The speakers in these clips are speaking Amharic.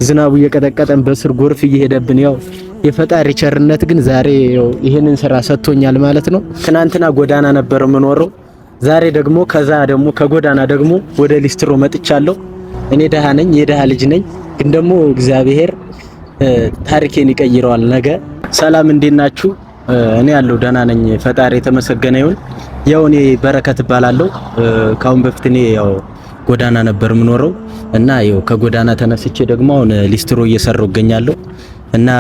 ዝናቡ እየቀጠቀጠን በስር ጎርፍ እየሄደብን ያው የፈጣሪ ቸርነት ግን ዛሬ ያው ይሄንን ስራ ሰጥቶኛል ማለት ነው። ትናንትና ጎዳና ነበር የምኖረው። ዛሬ ደግሞ ከጎዳና ደግሞ ወደ ሊስትሮ መጥቻለሁ። እኔ ደሃ ነኝ፣ የደሃ ልጅ ነኝ። ግን ደግሞ እግዚአብሔር ታሪኬን ይቀይረዋል ነገ። ሰላም እንዴት ናችሁ? እኔ ያለው ደህና ነኝ፣ ፈጣሪ የተመሰገነ ይሁን። ያው እኔ በረከት እባላለሁ። ካሁን በፊት እኔ ያው ጎዳና ነበር የምኖረው እና ያው ከጎዳና ተነስቼ ደግሞ አሁን ሊስትሮ እየሰራሁ እገኛለሁ። እና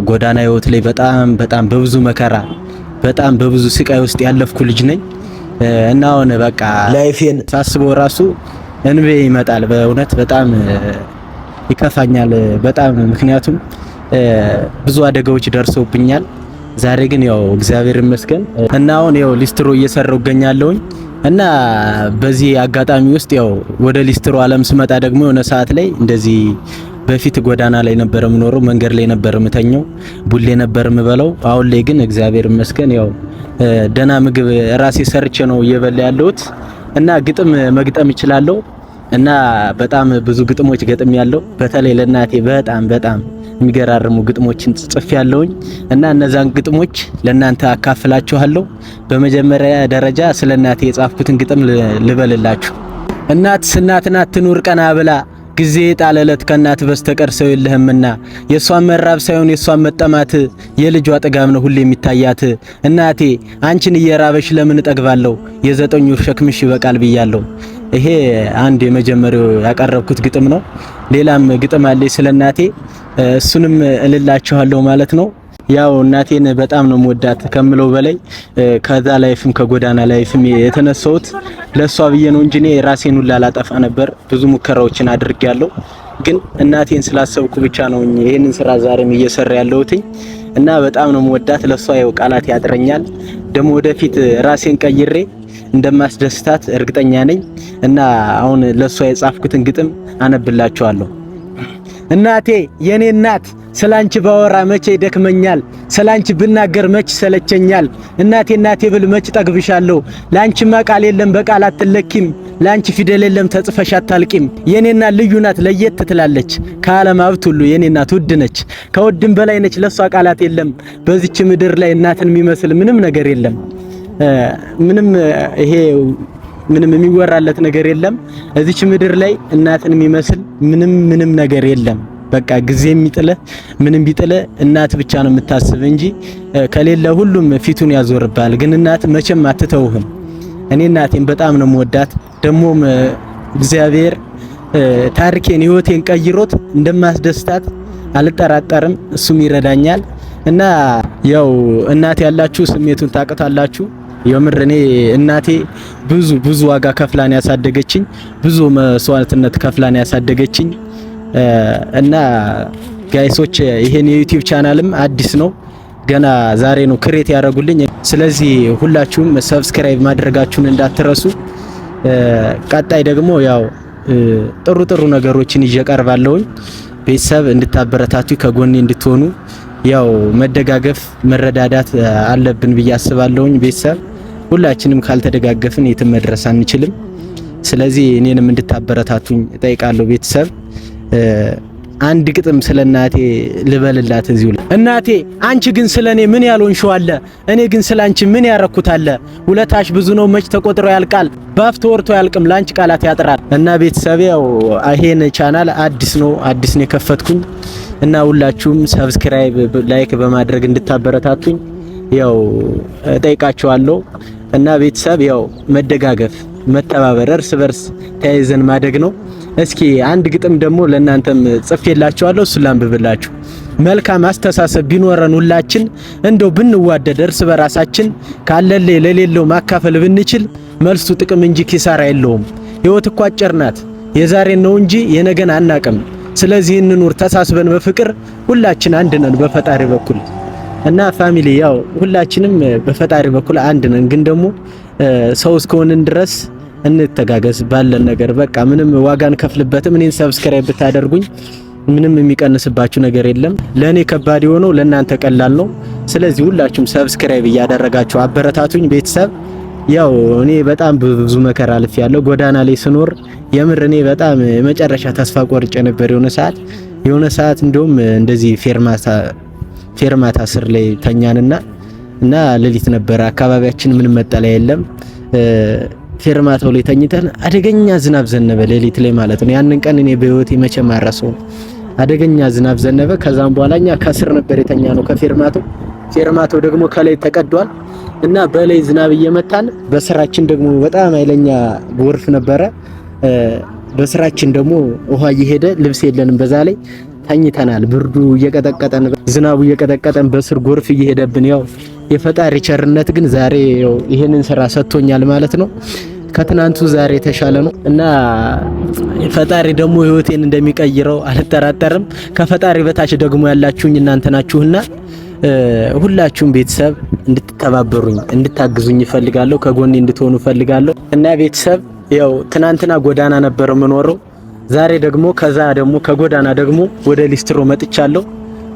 ጎዳና ህይወት ላይ በጣም በብዙ መከራ በጣም በብዙ ስቃይ ውስጥ ያለፍኩ ልጅ ነኝ። እና አሁን በቃ ላይፌን ሳስበው ራሱ እንቤ ይመጣል። በእውነት በጣም ይከፋኛል በጣም ምክንያቱም ብዙ አደጋዎች ደርሰውብኛል። ዛሬ ግን ያው እግዚአብሔር ይመስገን እና አሁን ያው ሊስትሮ እየሰራሁ እገኛለሁኝ። እና በዚህ አጋጣሚ ውስጥ ያው ወደ ሊስትሮ ዓለም ስመጣ ደግሞ የሆነ ሰዓት ላይ እንደዚህ በፊት ጎዳና ላይ ነበር የምኖረው፣ መንገድ ላይ ነበር የምተኘው፣ ቡሌ ነበር የምበላው። አሁን ላይ ግን እግዚአብሔር ይመስገን ያው ደህና ምግብ ራሴ ሰርቼ ነው እየበላ ያለሁት እና ግጥም መግጠም እችላለሁ። እና በጣም ብዙ ግጥሞች ገጥም ያለው በተለይ ለእናቴ በጣም የሚገራርሙ ግጥሞችን ጽፍ ያለውኝ እና እነዛን ግጥሞች ለእናንተ አካፍላችኋለሁ። በመጀመሪያ ደረጃ ስለ እናቴ የጻፍኩትን ግጥም ልበልላችሁ። እናት ናት ትኑር ቀና ብላ ጊዜ ጣለለት ከናት በስተቀር ሰው የለህምና የሷን መራብ ሳይሆን የሷን መጠማት የልጇ ጥጋብ ነው ሁሌ የሚታያት። እናቴ አንቺን እየራበሽ ለምን እጠግባለሁ የዘጠኝ ወር ሸክምሽ ይበቃል ብያለሁ። ይሄ አንድ የመጀመሪያው ያቀረብኩት ግጥም ነው። ሌላም ግጥም አለ ስለ እናቴ፣ እሱንም እልላችኋለሁ ማለት ነው። ያው እናቴን በጣም ነው የምወዳት ከምለው በላይ ከዛ ላይፍም ከጎዳና ላይፍም የተነሳሁት ለሷ ብዬ ነው እንጂ እኔ ራሴን ሁላ ላጠፋ ነበር። ብዙ ሙከራዎችን አድርጌያለሁ። ግን እናቴን ስላሰብኩ ብቻ ነው ይሄንን ስራ ዛሬም እየሰራ ያለሁት እና በጣም ነው የምወዳት። ለሷ ያው ቃላት ያጥረኛል። ደግሞ ወደፊት ራሴን ቀይሬ እንደማስደስታት እርግጠኛ ነኝ። እና አሁን ለሷ የጻፍኩትን ግጥም አነብላችኋለሁ። እናቴ የኔ እናት ስላንቺ ባወራ መቼ ይደክመኛል፣ ስላንቺ ብናገር መች ሰለቸኛል። እናቴ ብል መች ጠግብሻለሁ፣ ላንቺማ ቃል የለም በቃል አትለኪም፣ ላንቺ ፊደል የለም ተጽፈሽ አታልቂም። የኔ እናት ልዩ ናት ለየት ትላለች፣ ከዓለም ሀብት ሁሉ የኔ እናት ውድ ነች፣ ከውድም በላይ ነች ለሷ ቃላት የለም። በዚች ምድር ላይ እናትን የሚመስል ምንም ነገር የለም። ምንም የሚወራለት ነገር የለም። እዚች ምድር ላይ እናትን የሚመስል ምንም ነገር የለም። በቃ ጊዜ የሚጥልህ ምንም ቢጥልህ እናት ብቻ ነው የምታስብ እንጂ ከሌለ ሁሉም ፊቱን ያዞርባል። ግን እናት መቼም አትተውህም። እኔ እናቴን በጣም ነው የምወዳት። ደሞም እግዚአብሔር ታሪኬን ህይወቴን ቀይሮት እንደማስደስታት አልጠራጠርም። እሱም ይረዳኛል። እና ያው እናት ያላችሁ ስሜቱን ታውቁታላችሁ። የምር እኔ እናቴ ብዙ ዋጋ ከፍላን ያሳደገችኝ፣ ብዙ መስዋዕትነት ከፍላን ያሳደገችኝ። እና ጋይሶች ይሄን የዩቲዩብ ቻናልም አዲስ ነው፣ ገና ዛሬ ነው ክሬት ያደረጉልኝ። ስለዚህ ሁላችሁም ሰብስክራይብ ማድረጋችሁን እንዳትረሱ። ቀጣይ ደግሞ ያው ጥሩ ነገሮችን ይዤ ቀርባለሁኝ። ቤተሰብ እንድታበረታቱ ከጎኔ እንድትሆኑ ያው መደጋገፍ መረዳዳት አለብን ብዬ አስባለሁኝ። ቤተሰብ ሁላችንም ካልተደጋገፍን የትም መድረስ አንችልም። ስለዚህ እኔንም እንድታበረታቱኝ እጠይቃለሁ። ቤተሰብ አንድ ግጥም ስለ እናቴ ልበልላት እዚሁ ላይ። እናቴ አንቺ ግን ስለኔ ምን ያልሆንሽው አለ፣ እኔ ግን ስላንቺ ምን ያረኩት አለ። ውለታሽ ብዙ ነው መች ተቆጥሮ ያልቃል፣ ባፍ ተወርቶ ያልቅም ላንቺ ቃላት ያጥራል። እና ቤተሰብ ያው ይሄን ቻናል አዲስ ነው የከፈትኩኝ እና ሁላችሁም ሰብስክራይብ ላይክ በማድረግ እንድታበረታቱኝ ያው እጠይቃችኋለሁ። እና ቤተሰብ ያው መደጋገፍ መተባበር እርስ በርስ ተያይዘን ማደግ ነው። እስኪ አንድ ግጥም ደግሞ ለእናንተም ጽፌላችኋለሁ፣ እሱን ላንብብላችሁ። መልካም አስተሳሰብ ቢኖረን ሁላችን እንደው ብንዋደድ እርስ በራሳችን ካለለ ለሌለው ማካፈል ብንችል መልሱ ጥቅም እንጂ ኪሳራ የለውም። ህይወት እኮ አጭር ናት፣ የዛሬን ነው እንጂ የነገን አናቅም። ስለዚህ እንኑር ተሳስበን በፍቅር ሁላችን አንድ ነን በፈጣሪ በኩል። እና ፋሚሊ ያው ሁላችንም በፈጣሪ በኩል አንድ ነን። ግን ደግሞ ሰው እስከሆንን ድረስ እንተጋገዝ ባለን ነገር። በቃ ምንም ዋጋን ከፍልበትም። እኔን ሰብስክራይብ ብታደርጉኝ ምንም የሚቀንስባችሁ ነገር የለም። ለኔ ከባድ የሆነው ለእናንተ ቀላል ነው። ስለዚህ ሁላችሁም ሰብስክራይብ እያደረጋችሁ አበረታቱኝ ቤተሰብ። ያው እኔ በጣም ብዙ መከራ አልፌያለሁ ጎዳና ላይ ስኖር። የምር እኔ በጣም የመጨረሻ ተስፋ ቆርጬ ነበር የሆነ ሰዓት። የሆነ ሰዓት እንደውም እንደዚህ ፌርማታ ስር ላይ ተኛንና ሌሊት ነበር። አካባቢያችን ምንም መጠለያ የለም። ፌርማታው ላይ ተኝተን አደገኛ ዝናብ ዘነበ ሌሊት ላይ ማለት ነው። ያንን ቀን እኔ በህይወቴ መቼም አልረሳውም። አደገኛ ዝናብ ዘነበ። ከዛም በኋላ እኛ ከስር ነበር የተኛ ነው ፌርማታው ደግሞ ከላይ ተቀዷል እና በላይ ዝናብ እየመታን በስራችን ደግሞ በጣም ኃይለኛ ጎርፍ ነበረ። በስራችን ደግሞ ውሃ እየሄደ ልብስ የለንም። በዛ ላይ ተኝተናል። ብርዱ እየቀጠቀጠን ዝናቡ እየቀጠቀጠን በስር ጎርፍ እየሄደብን ያው የፈጣሪ ቸርነት ግን ዛሬ ያው ይሄንን ስራ ሰጥቶኛል ማለት ነው። ከትናንቱ ዛሬ የተሻለ ነው እና ፈጣሪ ደግሞ ህይወቴን እንደሚቀይረው አልጠራጠርም። ከፈጣሪ በታች ደግሞ ያላችሁኝ እናንተ ናችሁና ሁላችሁም ቤተሰብ እንድትተባበሩኝ እንድታግዙኝ እፈልጋለሁ። ከጎኔ እንድትሆኑ እፈልጋለሁ እና ቤተሰብ ያው ትናንትና ጎዳና ነበር የምኖረው። ዛሬ ደግሞ ከጎዳና ደግሞ ወደ ሊስትሮ መጥቻለሁ።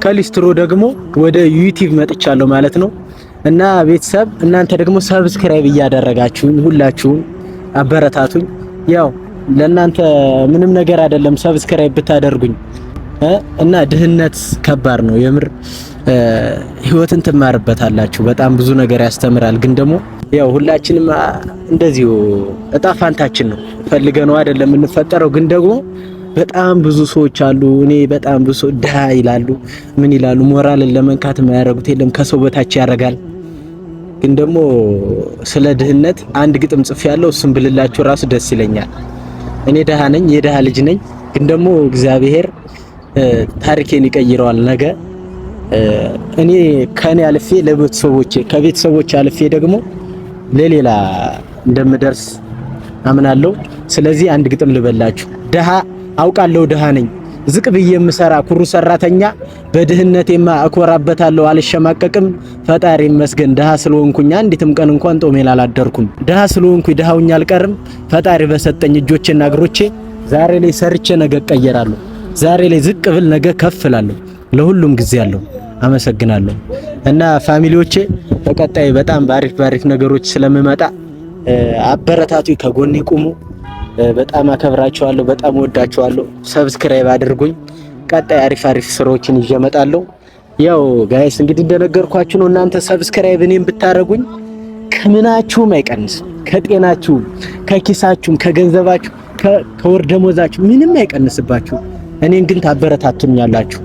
ከሊስትሮ ደግሞ ወደ ዩቲዩብ መጥቻለሁ ማለት ነው እና ቤተሰብ እናንተ ደግሞ ሰብስክራይብ እያደረጋችሁኝ ሁላችሁም አበረታቱኝ። ያው ለእናንተ ምንም ነገር አይደለም ሰብስክራይብ ብታደርጉኝ እና ድህነት ከባድ ነው የምር ህይወትን ትማርበታላችሁ። በጣም ብዙ ነገር ያስተምራል። ግን ደግሞ ያው ሁላችንም እንደዚሁ እጣ ፋንታችን ነው ፈልገነው አይደለም የምንፈጠረው። ግን ደግሞ በጣም ብዙ ሰዎች አሉ። እኔ በጣም ብዙ ድሃ ይላሉ ምን ይላሉ፣ ሞራልን ለመንካት የማያደርጉት የለም፣ ከሰው በታች ያደርጋል። ግን ደግሞ ስለ ድህነት አንድ ግጥም ጽፌያለሁ። እሱን ብልላችሁ ራሱ ደስ ይለኛል። እኔ ድሃ ነኝ፣ የድሃ ልጅ ነኝ። ግን ደግሞ እግዚአብሔር ታሪኬን ይቀይረዋል ነገ። እኔ ከኔ አልፌ ለቤተሰቦቼ ከቤተሰቦቼ አልፌ ደግሞ ለሌላ እንደምደርስ አምናለሁ። ስለዚህ አንድ ግጥም ልበላችሁ። ድሃ አውቃለሁ ድሃ ነኝ ዝቅ ብዬ የምሰራ ኩሩ ሰራተኛ፣ በድህነቴማ እኮራበታለሁ አልሸማቀቅም። ፈጣሪ ይመስገን ድሃ ስለሆንኩኝ አንዲትም ቀን እንኳን ጦሜን አላደርኩም። ድሃ ስለሆንኩኝ ድሃውኝ አልቀርም። ፈጣሪ በሰጠኝ እጆቼና እግሮቼ ዛሬ ላይ ሰርቼ ነገ እቀየራለሁ። ዛሬ ላይ ዝቅ ብል ነገ ከፍ እላለሁ። ለሁሉም ጊዜ አለው። አመሰግናለሁ እና ፋሚሊዎቼ በቀጣይ በጣም ባሪፍ ነገሮች ስለምመጣ አበረታቱኝ፣ ከጎኔ ቁሙ። በጣም አከብራችኋለሁ፣ በጣም ወዳችኋለሁ። ሰብስክራይብ አድርጉኝ። ቀጣይ አሪፍ ስራዎችን ይዤ እመጣለሁ። ያው ጋይስ እንግዲህ እንደነገርኳችሁ ነው። እናንተ ሰብስክራይብ እኔን ብታረጉኝ ከምናችሁም አይቀንስም፣ ከጤናችሁ፣ ከኪሳችሁም፣ ከገንዘባችሁ፣ ከወር ደሞዛችሁ ምንም አይቀንስባችሁ። እኔን ግን ታበረታቱኛላችሁ።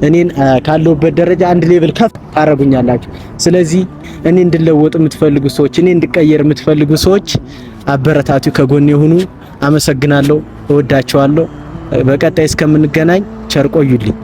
እኔን ካለውበት ደረጃ አንድ ሌቭል ከፍ ታረጉኛላችሁ። ስለዚህ እኔ እንድለወጥ የምትፈልጉ ሰዎች፣ እኔ እንድቀየር የምትፈልጉ ሰዎች አበረታቱ፣ ከጎኔ ሁኑ። አመሰግናለሁ፣ እወዳችኋለሁ። በቀጣይ እስከምንገናኝ ቸር ቆዩልኝ።